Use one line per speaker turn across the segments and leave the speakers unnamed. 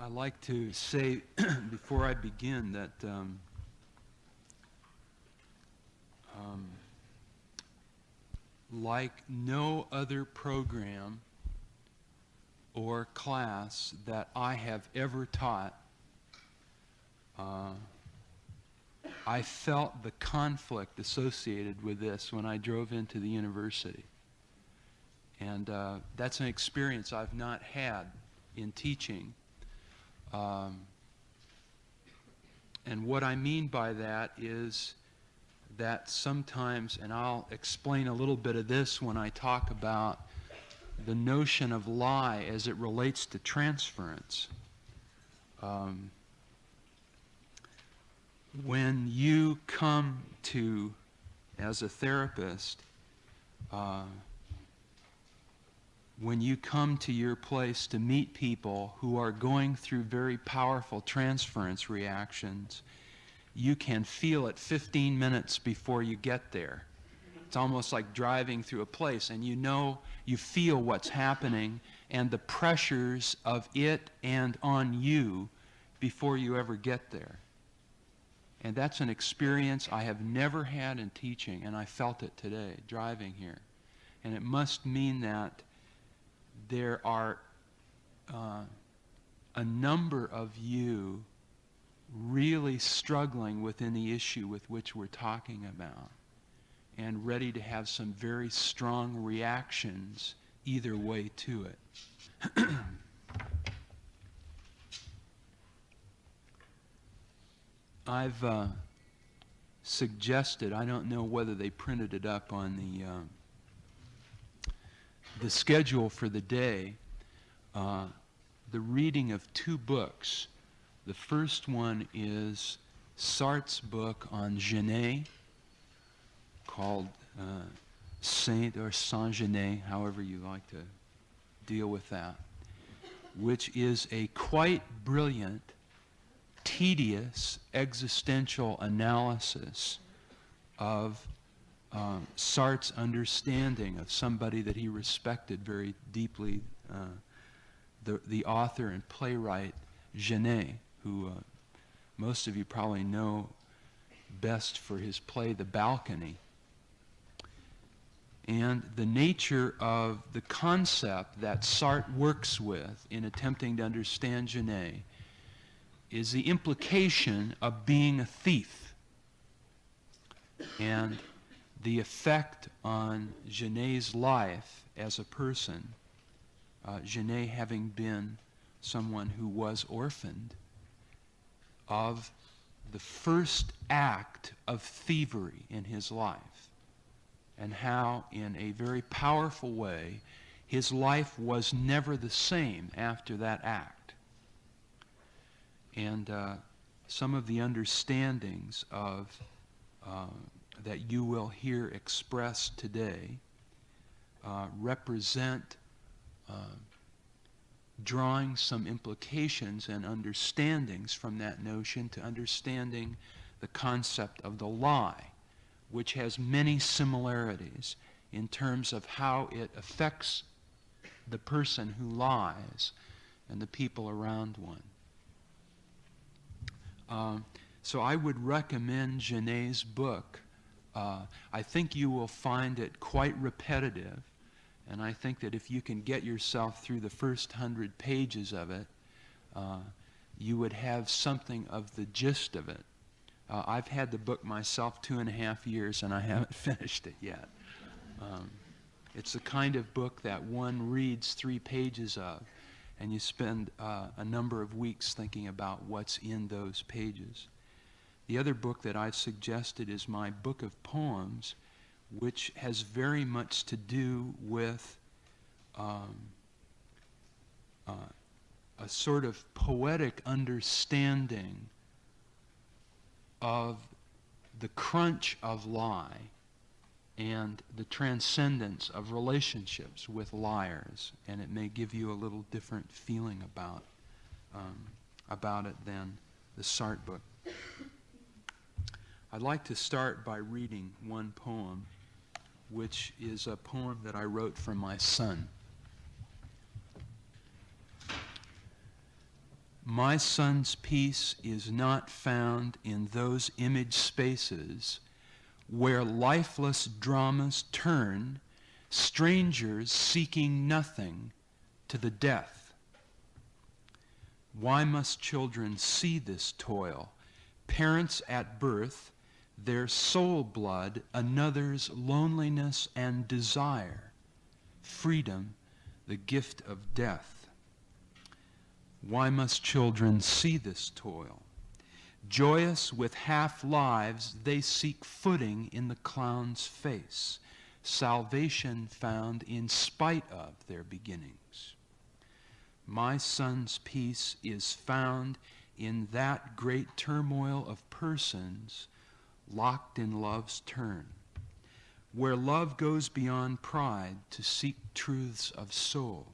I'd like to say before I begin that like no other program or class that I have ever taught, I felt the conflict associated with this when I drove into the university. And that's an experience I've not had in teaching. And what I mean by that is that sometimes, and I'll explain a little bit of this when I talk about the notion of lie as it relates to transference. When you come to, as a therapist, when you come to your place to meet people who are going through very powerful transference reactions, you can feel it 15 minutes before you get there. It's almost like driving through a place, and you know, you feel what's happening and the pressures of it and on you before you ever get there. And that's an experience I have never had in teaching, and I felt it today, driving here. And it must mean that there are a number of you really struggling within the issue with which we're talking about and ready to have some very strong reactions either way to it. I've suggested, I don't know whether they printed it up on the schedule for the day, the reading of two books. The first one is Sartre's book on Genet, called Saint or Saint Genet, however you like to deal with that, which is a quite brilliant, tedious, existential analysis of Sartre's understanding of somebody that he respected very deeply, the author and playwright Genet, who most of you probably know best for his play The Balcony. And the nature of the concept that Sartre works with in attempting to understand Genet is the implication of being a thief and the effect on Genet's life as a person, Genet having been someone who was orphaned, of the first act of thievery in his life, and how in a very powerful way his life was never the same after that act. And some of the understandings of that you will hear expressed today represent drawing some implications and understandings from that notion to understanding the concept of the lie, which has many similarities in terms of how it affects the person who lies and the people around one. So I would recommend Genet's book. I think you will find it quite repetitive, and I think that if you can get yourself through the first 100 pages of it, you would have something of the gist of it. I've had the book myself 2.5 years, and I haven't finished it yet. It's the kind of book that one reads 3 pages of, and you spend a number of weeks thinking about what's in those pages. The other book that I've suggested is my book of poems, which has very much to do with a sort of poetic understanding of the crunch of lie and the transcendence of relationships with liars, and it may give you a little different feeling about it than the Sartre book. I'd like to start by reading one poem, which is a poem that I wrote for my son. My son's peace is not found in those image spaces where lifeless dramas turn, strangers seeking nothing to the death. Why must children see this toil? Parents at birth, their soul blood, another's loneliness and desire, freedom, the gift of death. Why must children see this toil? Joyous with half lives, they seek footing in the clown's face, salvation found in spite of their beginnings. My son's peace is found in that great turmoil of persons locked in love's turn, where love goes beyond pride to seek truths of soul.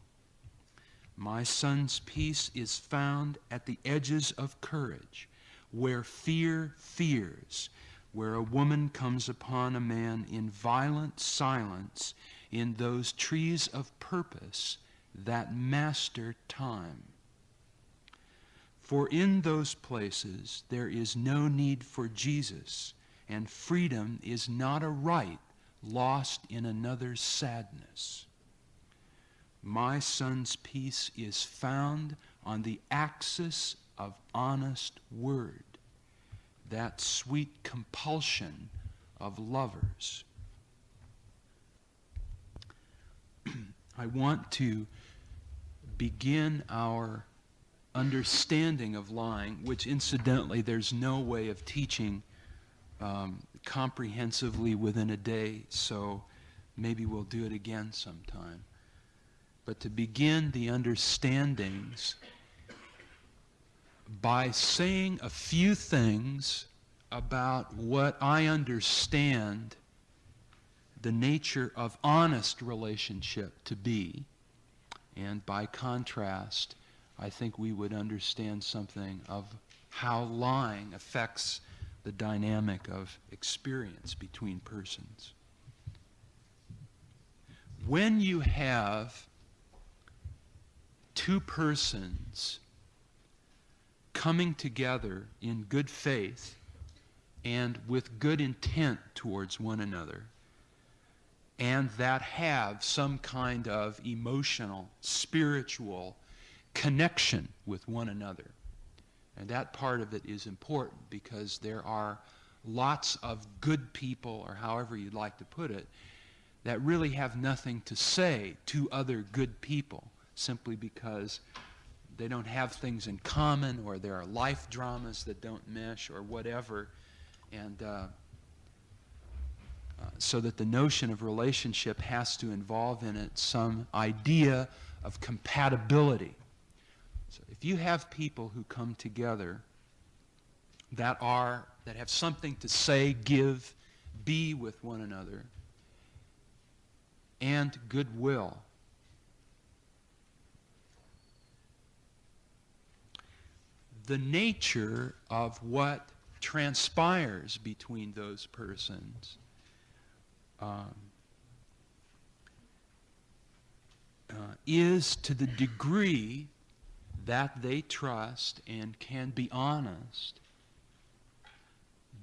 My son's peace is found at the edges of courage, where fear fears, where a woman comes upon a man in violent silence, in those trees of purpose that master time. For in those places there is no need for Jesus, and freedom is not a right lost in another's sadness. My son's peace is found on the axis of honest word, that sweet compulsion of lovers. I want to begin our understanding of lying, which incidentally there's no way of teaching comprehensively within a day, so maybe we'll do it again sometime. But to begin the understandings by saying a few things about what I understand the nature of honest relationship to be, and by contrast, I think we would understand something of how lying affects the dynamic of experience between persons. When you have two persons coming together in good faith and with good intent towards one another, and that have some kind of emotional, spiritual connection with one another. And that part of it is important because there are lots of good people, or however you'd like to put it, that really have nothing to say to other good people, simply because they don't have things in common, or there are life dramas that don't mesh, or whatever. And so that the notion of relationship has to involve in it some idea of compatibility. So if you have people who come together that have something to say, give, be with one another, and goodwill, the nature of what transpires between those persons is to the degree that they trust and can be honest,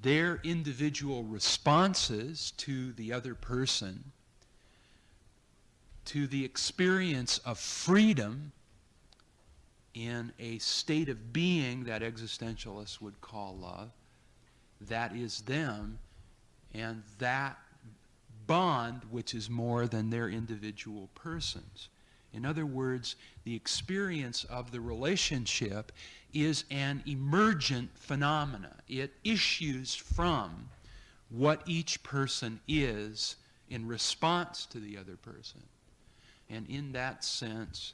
their individual responses to the other person, to the experience of freedom in a state of being that existentialists would call love, that is them, and that bond which is more than their individual persons. In other words, the experience of the relationship is an emergent phenomena. It issues from what each person is in response to the other person. And in that sense,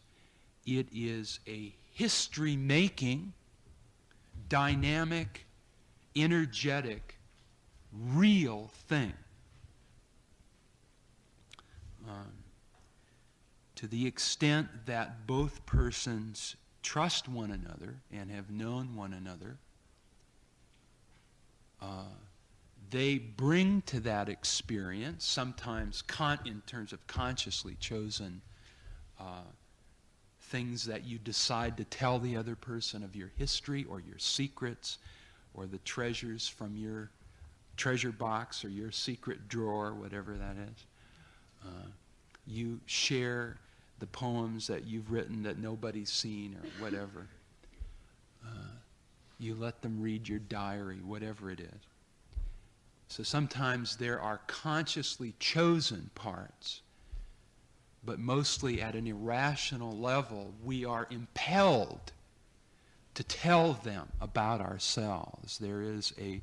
it is a history-making, dynamic, energetic, real thing. To the extent that both persons trust one another and have known one another, they bring to that experience, sometimes in terms of consciously chosen things that you decide to tell the other person of your history or your secrets or the treasures from your treasure box or your secret drawer, whatever that is. You share the poems that you've written that nobody's seen or whatever. You let them read your diary, whatever it is. So sometimes there are consciously chosen parts, but mostly at an irrational level, we are impelled to tell them about ourselves. There is a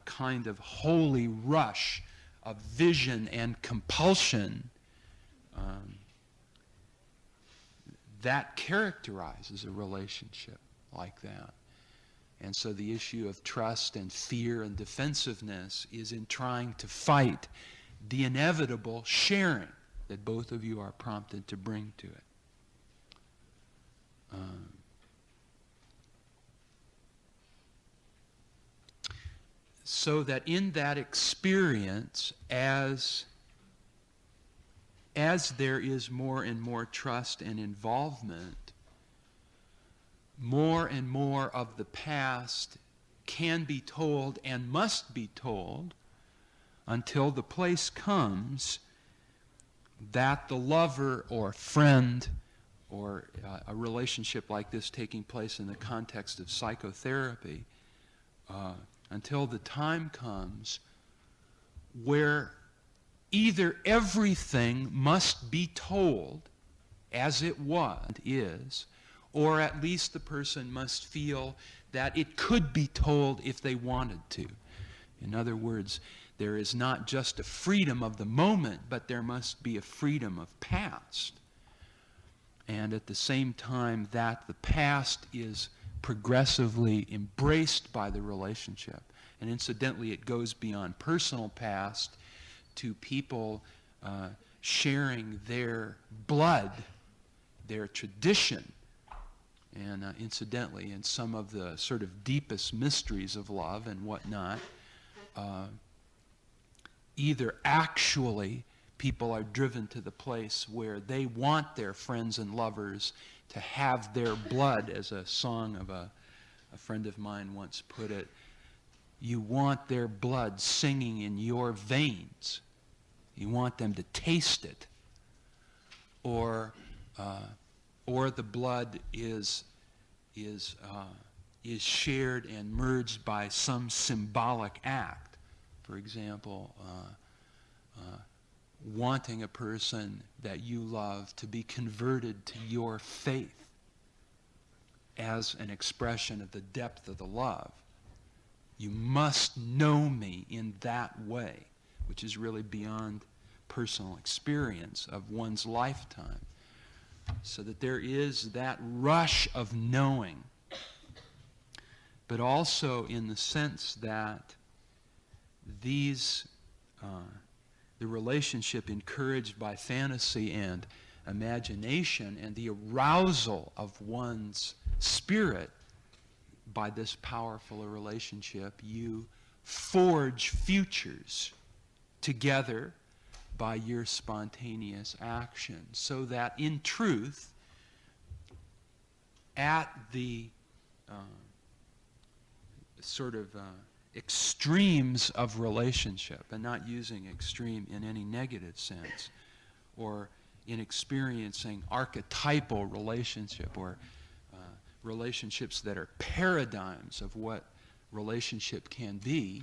kind of holy rush of vision and compulsion that characterizes a relationship like that. And so the issue of trust and fear and defensiveness is in trying to fight the inevitable sharing that both of you are prompted to bring to it. So that in that experience, as there is more and more trust and involvement, more and more of the past can be told and must be told until the place comes that the lover or friend or a relationship like this taking place in the context of psychotherapy, until the time comes where either everything must be told as it was and is, or at least the person must feel that it could be told if they wanted to. In other words, there is not just a freedom of the moment, but there must be a freedom of past. And at the same time that the past is progressively embraced by the relationship. And incidentally, it goes beyond personal past to people sharing their blood, their tradition, and incidentally, in some of the sort of deepest mysteries of love and whatnot, either actually people are driven to the place where they want their friends and lovers to have their blood, as a song of a friend of mine once put it. You want their blood singing in your veins. You want them to taste it. Or the blood is shared and merged by some symbolic act. For example, wanting a person that you love to be converted to your faith as an expression of the depth of the love. You must know me in that way, which is really beyond personal experience of one's lifetime. So that there is that rush of knowing, but also in the sense that these, the relationship encouraged by fantasy and imagination and the arousal of one's spirit by this powerful a relationship, you forge futures together by your spontaneous action, so that in truth, at the extremes of relationship, and not using extreme in any negative sense, or in experiencing archetypal relationship, or relationships that are paradigms of what relationship can be,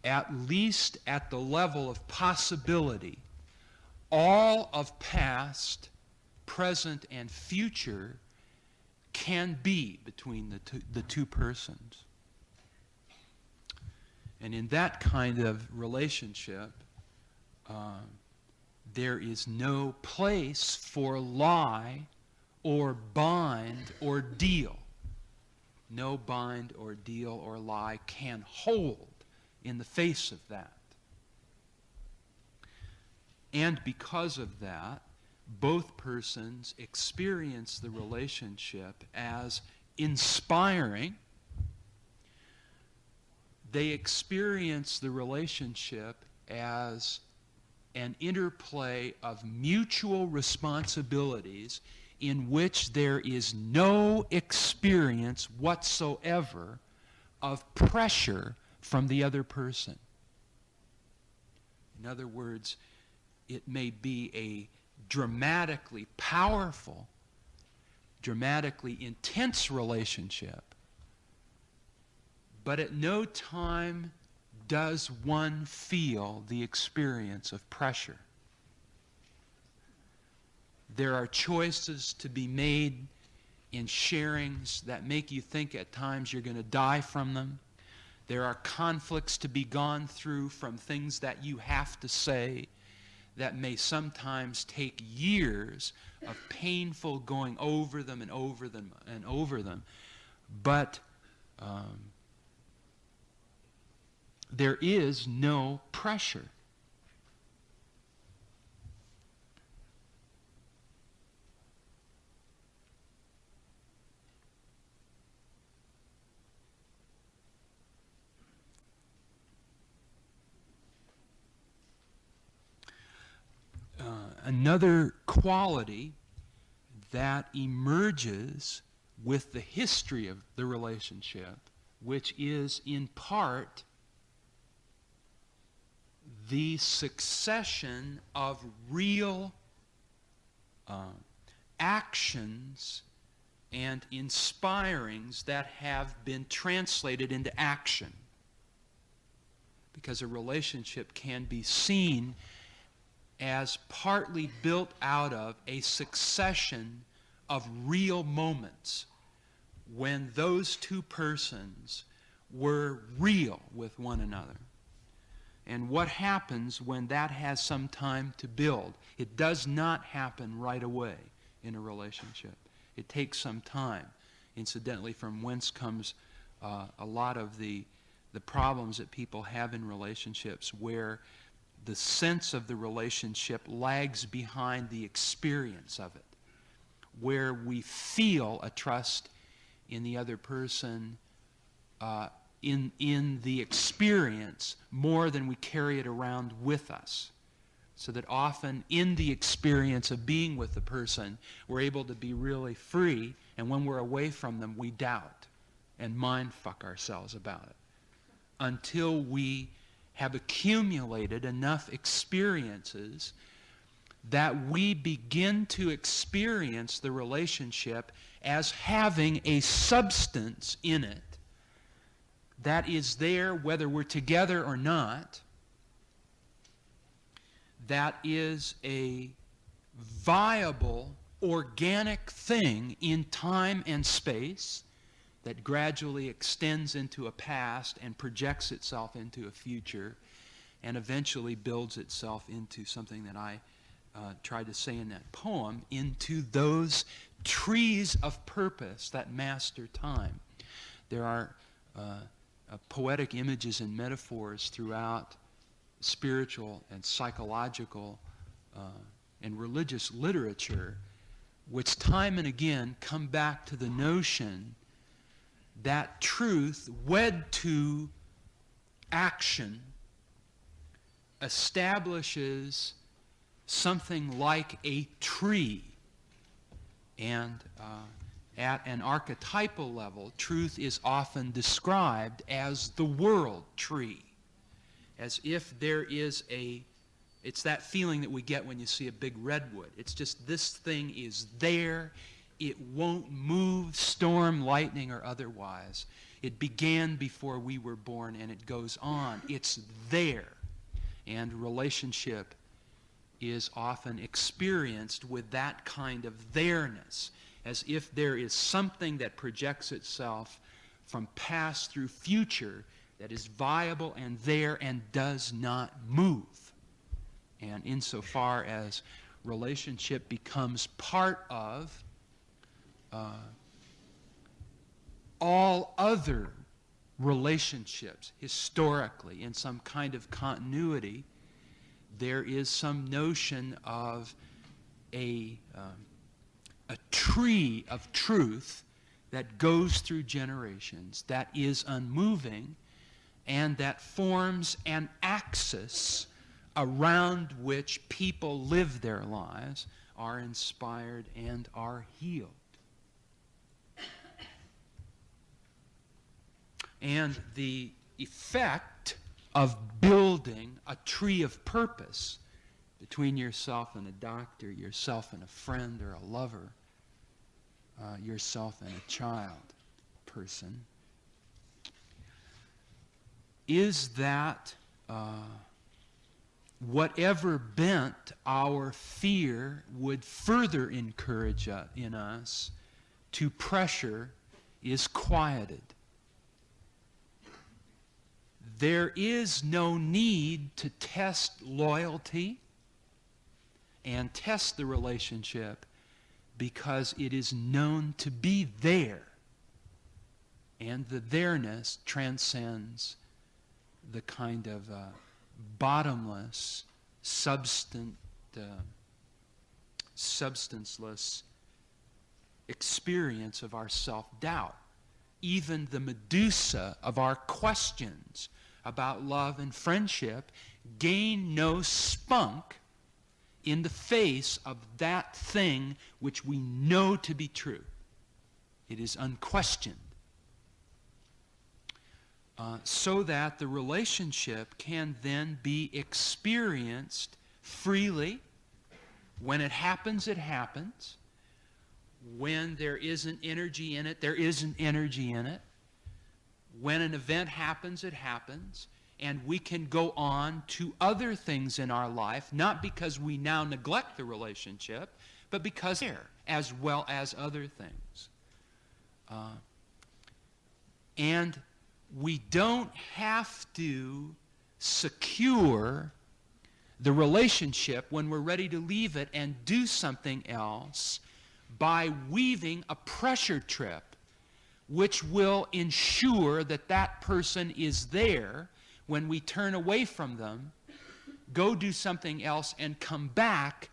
at least at the level of possibility, all of past, present, and future can be between the two persons. And in that kind of relationship, there is no place for lie or bind or deal. No bind or deal or lie can hold in the face of that. And because of that, both persons experience the relationship as inspiring. They experience the relationship as an interplay of mutual responsibilities in which there is no experience whatsoever of pressure from the other person. In other words, it may be a dramatically powerful, dramatically intense relationship, but at no time does one feel the experience of pressure. There are choices to be made in sharings that make you think at times you're going to die from them. There are conflicts to be gone through from things that you have to say that may sometimes take years of painful going over them and over them and over them. But there is no pressure. Another quality that emerges with the history of the relationship, which is in part the succession of real actions and inspirings that have been translated into action. Because a relationship can be seen as partly built out of a succession of real moments when those two persons were real with one another. And what happens when that has some time to build? It does not happen right away in a relationship. It takes some time. Incidentally, from whence comes a lot of the problems that people have in relationships, where the sense of the relationship lags behind the experience of it, where we feel a trust in the other person in the experience more than we carry it around with us. So that often in the experience of being with the person, we're able to be really free, and when we're away from them, we doubt and mind fuck ourselves about it until we have accumulated enough experiences that we begin to experience the relationship as having a substance in it that is there whether we're together or not, that is a viable, organic thing in time and space that gradually extends into a past and projects itself into a future and eventually builds itself into something that I tried to say in that poem, into those trees of purpose that master time. There are poetic images and metaphors throughout spiritual and psychological and religious literature which time and again come back to the notion that truth wed to action establishes something like a tree. And at an archetypal level, truth is often described as the world tree, as if there is it's that feeling that we get when you see a big redwood. It's just this thing is there. It won't move, storm, lightning, or otherwise. It began before we were born, and it goes on. It's there. And relationship is often experienced with that kind of there-ness, as if there is something that projects itself from past through future that is viable and there and does not move. And insofar as relationship becomes part of all other relationships historically in some kind of continuity, there is some notion of a tree of truth that goes through generations, that is unmoving, and that forms an axis around which people live their lives are inspired and are healed. And the effect of building a tree of purpose between yourself and a doctor, yourself and a friend or a lover, yourself and a child, person, is that whatever bent our fear would further encourage in us to pressure is quieted. There is no need to test loyalty and test the relationship because it is known to be there. And the there-ness transcends the kind of bottomless, substanceless experience of our self-doubt. Even the medusa of our questions about love and friendship gain no spunk in the face of that thing which we know to be true. It is unquestioned. So that the relationship can then be experienced freely. When it happens, it happens. When there isn't energy in it, there isn't energy in it. When an event happens, it happens. And we can go on to other things in our life, not because we now neglect the relationship, but because there, as well as other things. And we don't have to secure the relationship when we're ready to leave it and do something else by weaving a pressure trip which will ensure that that person is there when we turn away from them, go do something else, and come back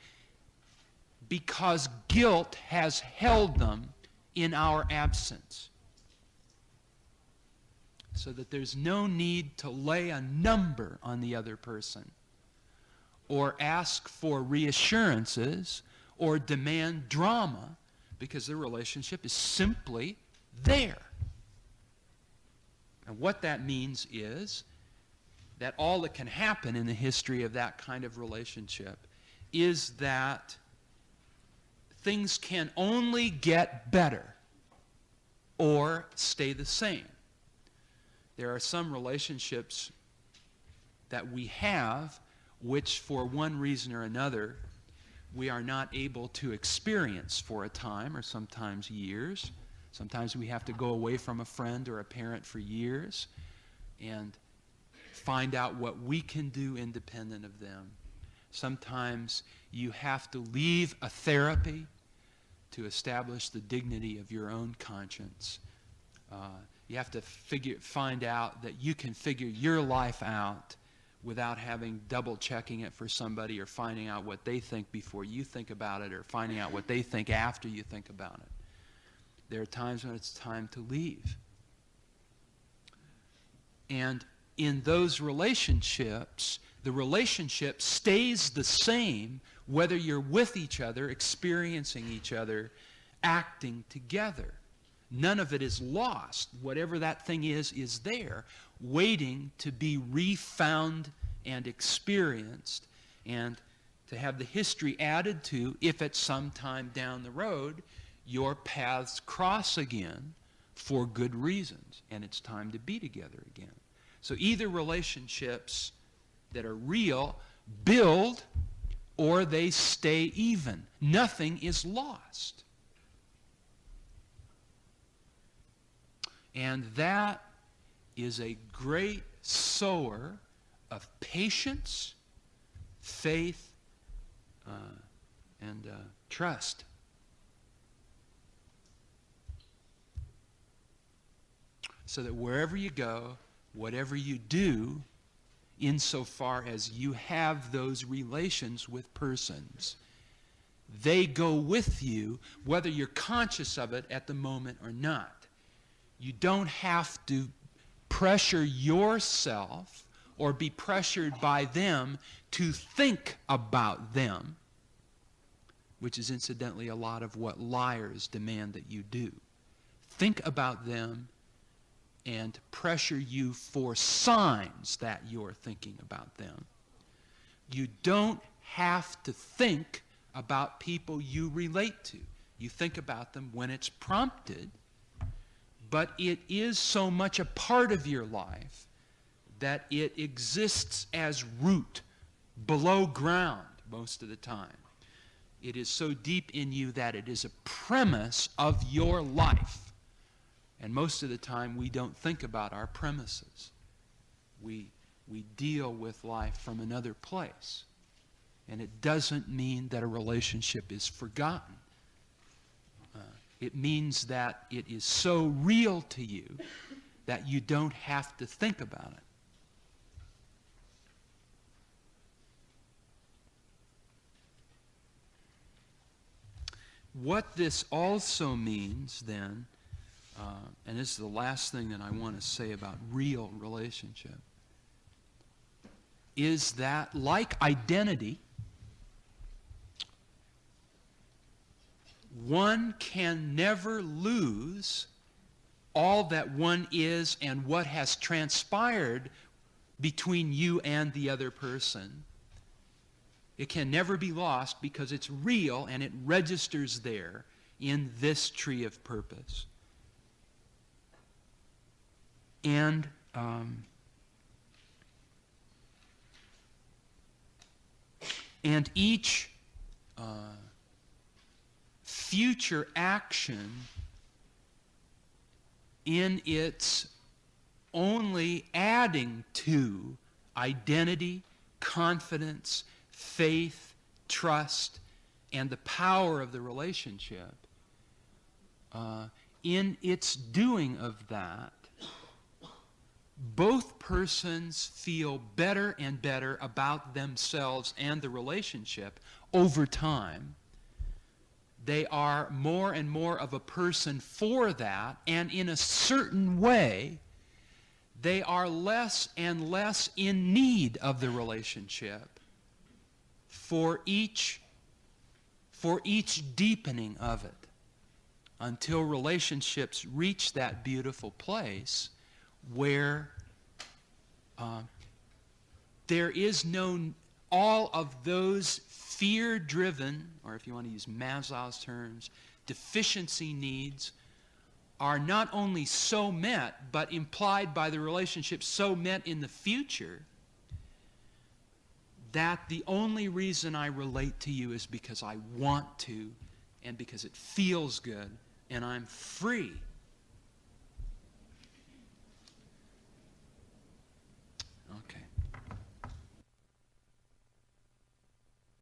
because guilt has held them in our absence. So that there's no need to lay a number on the other person or ask for reassurances or demand drama because the relationship is simply there. And what that means is that all that can happen in the history of that kind of relationship is that things can only get better or stay the same. There are some relationships that we have which, for one reason or another, we are not able to experience for a time or sometimes years. Sometimes we have to go away from a friend or a parent for years and find out what we can do independent of them. Sometimes you have to leave a therapy to establish the dignity of your own conscience. You have to find out that you can figure your life out without having double-checking it for somebody or finding out what they think before you think about it or finding out what they think after you think about it. There are times when it's time to leave. And in those relationships, the relationship stays the same whether you're with each other, experiencing each other, acting together. None of it is lost. Whatever that thing is there, waiting to be refound and experienced, and to have the history added to if at some time down the road your paths cross again for good reasons, and it's time to be together again. So either relationships that are real build or they stay even. Nothing is lost. And that is a great sower of patience, faith, and trust. So that wherever you go, whatever you do, insofar as you have those relations with persons, they go with you whether you're conscious of it at the moment or not. You don't have to pressure yourself or be pressured by them to think about them, which is incidentally a lot of what liars demand that you do. Think about them and pressure you for signs that you're thinking about them. You don't have to think about people you relate to. You think about them when it's prompted, but it is so much a part of your life that it exists as root below ground most of the time. It is so deep in you that it is a premise of your life. And most of the time we don't think about our premises. We deal with life from another place. And it doesn't mean that a relationship is forgotten. It means that it is so real to you that you don't have to think about it. What this also means then, and this is the last thing that I want to say about real relationship, is that like identity, one can never lose all that one is and what has transpired between you and the other person. It can never be lost because it's real and it registers there in this tree of purpose. And each future action in its only adding to identity, confidence, faith, trust, and the power of the relationship, in its doing of that, both persons feel better and better about themselves and the relationship over time. They are more and more of a person for that, and in a certain way, they are less and less in need of the relationship for each deepening of it, until relationships reach that beautiful place where there is no, all of those fear-driven, or if you want to use Maslow's terms, deficiency needs are not only so met, but implied by the relationship so met in the future, that the only reason I relate to you is because I want to and because it feels good and I'm free